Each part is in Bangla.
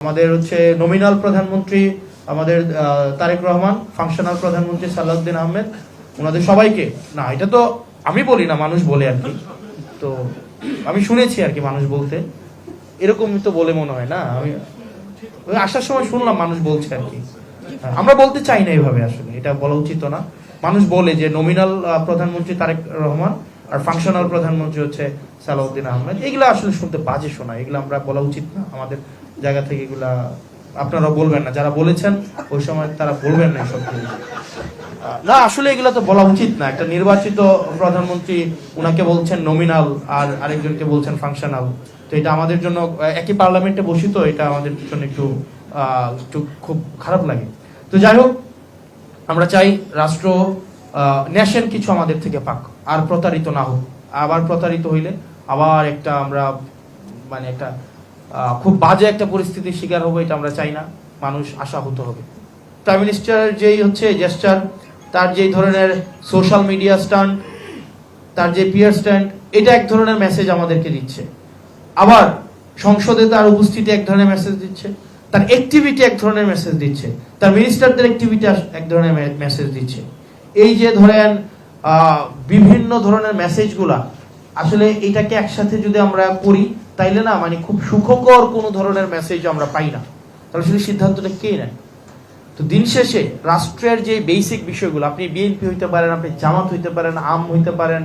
আমাদের হচ্ছে নমিনাল প্রধানমন্ত্রী আমাদের তারেক রহমান, ফাংশনাল প্রধানমন্ত্রী সালাউদ্দিন আহমেদ, ওনাদের সবাইকে, না এটা তো আমি বলি না, মানুষ বলে আর কি, তো আমি শুনেছি আর কি মানুষ বলতে, এরকমই তো বলে মনে হয় না, আমি আসার সময় শুনলাম মানুষ বলছে আর কি। আমরা বলতে চাই না এইভাবে, আসলে এটা বলা উচিত না। মানুষ বলে যে নমিনাল প্রধানমন্ত্রী তারেক রহমান আর ফাংশনাল প্রধানমন্ত্রী হচ্ছে সালাউদ্দিন আহমেদ, এগুলা আসলে শুনতে বাজে শোনা, এগুলো আমরা বলা উচিত না আমাদের জায়গা থেকে, এগুলা আপনারা বলবেন না, যারা বলেছেন ওই সময় তারা বলবেন না এসব না, আসলে এগুলো তো বলা উচিত না। একটা নির্বাচিত প্রধানমন্ত্রী, উনাকে বলছেন নমিনাল আর আরেকজনকে বলছেন ফাংশনাল, তো এটা আমাদের জন্য, একই পার্লামেন্টে বসি তো, এটা আমাদের জন্য একটু খুব খারাপ লাগে। তো যাই হোক, আমরা চাই রাষ্ট্র নেশন কিছু আমাদের থেকে পাক, আর প্রতারিত না হোক। আবার প্রতারিত হইলে আবার একটা আমরা মানে একটা খুব বাজে একটা পরিস্থিতির শিকার হবো, এটা আমরা চাই না। মানুষ আশাহত হবে। প্রাইম মিনিস্টারের যেই হচ্ছে জেস্টার, তার যেই ধরনের সোশ্যাল মিডিয়া স্ট্যান্ড, তার যে পিয়ার স্ট্যান্ড, এটা এক ধরনের মেসেজ আমাদেরকে দিচ্ছে। আবার সংসদে তার উপস্থিতি এক ধরনের মেসেজ দিচ্ছে, তার অ্যাক্টিভিটি এক ধরনের মেসেজ দিচ্ছে, তার মিনিস্টারদের অ্যাক্টিভিটি এক ধরনের মেসেজ দিচ্ছে। এই যে ধরেন বিভিন্ন ধরনের মেসেজগুলা, আসলে এটাকে একসাথে যদি আমরা করি তাইলে না, মানে খুব সুখকর কোনো ধরনের মেসেজ আমরা পাই না। তাহলে সেটা সিদ্ধান্তটা কে নেয়? তো দিন শেষে রাষ্ট্রের যে বেসিক বিষয়গুলো, আপনি বিএনপি হইতে পারেন, আপনি জামাত হইতে পারেন, আম হইতে পারেন,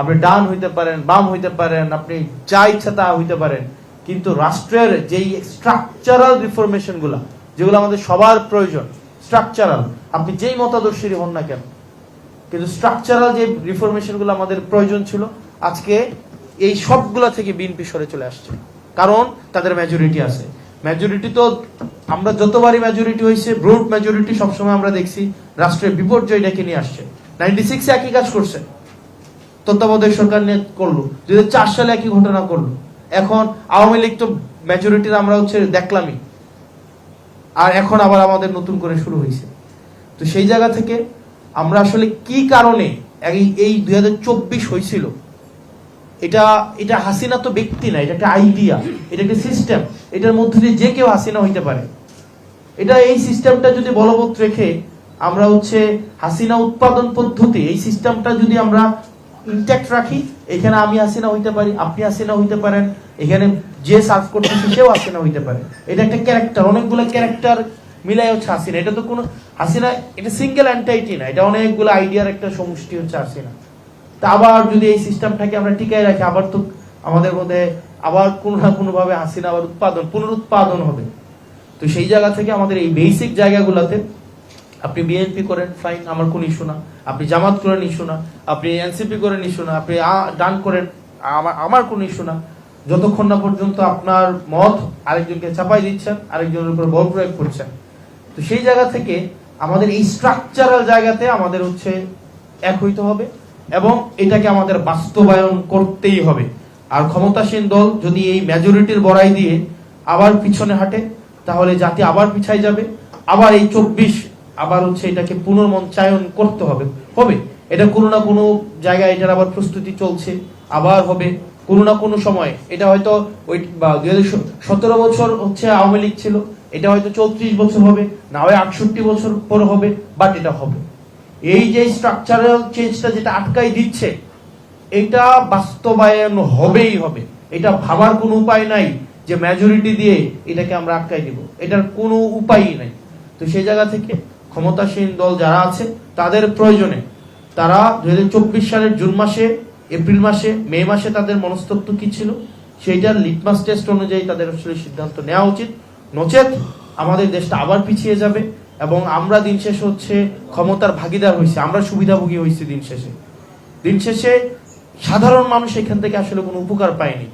আপনি ডান হইতে পারেন, বাম হইতে পারেন, আপনি যা ইচ্ছা তা হইতে পারেন, কিন্তু রাষ্ট্রের যেই স্ট্রাকচারাল রিফরমেশন গুলা, যেগুলো আমাদের সবার প্রয়োজন, স্ট্রাকচারাল, আপনি যেই মতাদর্শী হন না কেন, কিন্তু স্ট্রাকচারাল যে রিফরমেশন গুলো আমাদের প্রয়োজন ছিল, আজকে এই সবগুলা থেকে বিএনপি সরে চলে আসছে। কারণ তাদের মেজরিটি আছে। মেজরিটি তো আমরা যতবারই মেজরিটি হয়েছে, ব্রড মেজরিটি সবসময় আমরা দেখছি রাষ্ট্রের বিপর্যয় ডেকে নিয়ে আসছে। 96-এ একই কাজ করছে, তত্ত্বাবধায়ক সরকার নিয়ে করলো, 2004 সালে একই ঘটনা করলো। এখন আওয়ামী লীগ তো মেজরিটির আমরা হচ্ছে দেখলামই, আর এখন আবার আমাদের নতুন করে শুরু হয়েছে। তো সেই জায়গা থেকে আমরা আসলে কি কারণে এই 2024 হয়েছিল, এটা হাসিনা তো ব্যক্তি না, এটা একটা আইডিয়া, এটা একটা সিস্টেম, এটার মধ্যে দিয়ে যে কেউ হাসিনা হইতে পারে। এটা এই সিস্টেমটা যদি বলবৎ রেখে আমরা হচ্ছে হাসিনা উৎপাদন পদ্ধতি, এই সিস্টেমটা যদি আমরা ইনট্যাক্ট রাখি, এখানে আমি হাসিনা হইতে পারি, আপনি হাসিনা হইতে পারেন, এখানে যে সার্ভ করতেছে সেও হাসিনা হইতে পারে। এটা একটা ক্যারেক্টার, অনেকগুলো ক্যারেক্টার মিলাই হচ্ছে হাসিনা। এটা তো কোনো হাসিনা, এটা সিঙ্গেল এন্টাইটি না, এটা অনেকগুলো আইডিয়ার একটা সমষ্টি হচ্ছে হাসিনা। তা আবার যদি এই সিস্টেমটাকে আমরা টিকায় রাখি, আবার তো আমাদের মধ্যে আবার কোনো না কোনো ভাবে হাসিনা আবার পুনরুৎপাদন হবে। তো সেই জায়গা থেকে আমাদের এই বেসিক জায়গাগুলোতে, আপনি বিএনপি করেন ফাইন, আমার কোনো ইস্যু না, আপনি জামাত করেন ইস্যু না, আপনি এনসিপি করেন ইস্যু না, আপনি ডান করেন, আমার কোনো ইস্যু না, যতক্ষণ না পর্যন্ত আপনার মত আরেকজনকে চাপাই দিচ্ছেন, আরেকজনের উপর বল প্রয়োগ করছেন। তো সেই জায়গা থেকে আমাদের এই স্ট্রাকচারাল জায়গাতে আমাদের হচ্ছে এক হইতে হবে, এবং এটাকে আমাদের বাস্তবায়ন করতেই হবে। আর ক্ষমতাসীন দল যদি এই মেজরিটির বড়াই দিয়ে আবার পিছনে হাঁটে, তাহলে জাতি আবার পিছায় যাবে। আবার এই 24 আবার হচ্ছে এটাকে পুনর্মঞ্চায়ন করতে হবে। এটা কোনো না কোনো জায়গায় এটার আবার প্রস্তুতি চলছে, আবার হবে কোনো না কোনো সময়। এটা হয়তো ওই 2017 বছর হচ্ছে আওয়ামী লীগ ছিল, এটা হয়তো 34 বছর হবে, না হয় 68 বছর পর হবে, বাট এটা হবে। এই যে স্ট্রাকচারাল চেঞ্জটা যেটা আটকাই দিচ্ছে, এটা বাস্তবায়ন হবেই হবে। এটা ভাবার কোনো উপায় নাই যে মেজরিটি দিয়ে এটাকে আমরা আটকাই দিব, এটার কোনো উপায়ই নাই। তো সেই জায়গা থেকে ক্ষমতাসীন দল যারা আছে, তাদের প্রয়োজনে তারা 2024 সালের জুন মাসে, এপ্রিল মাসে, মে মাসে তাদের মনস্তত্ত্ব কি ছিল, সেইটার লিটমাস টেস্ট অনুযায়ী তাদের আসলে সিদ্ধান্ত নেওয়া উচিত। নচেত আমাদের দেশটা আবার পিছিয়ে যাবে, এবং আমরা দিন শেষে হচ্ছে ক্ষমতার ভাগিদার হয়েছে, আমরা সুবিধাভোগী হয়েছি। দিন শেষে সাধারণ মানুষ এখান থেকে আসলে কোনো উপকার পায়নি।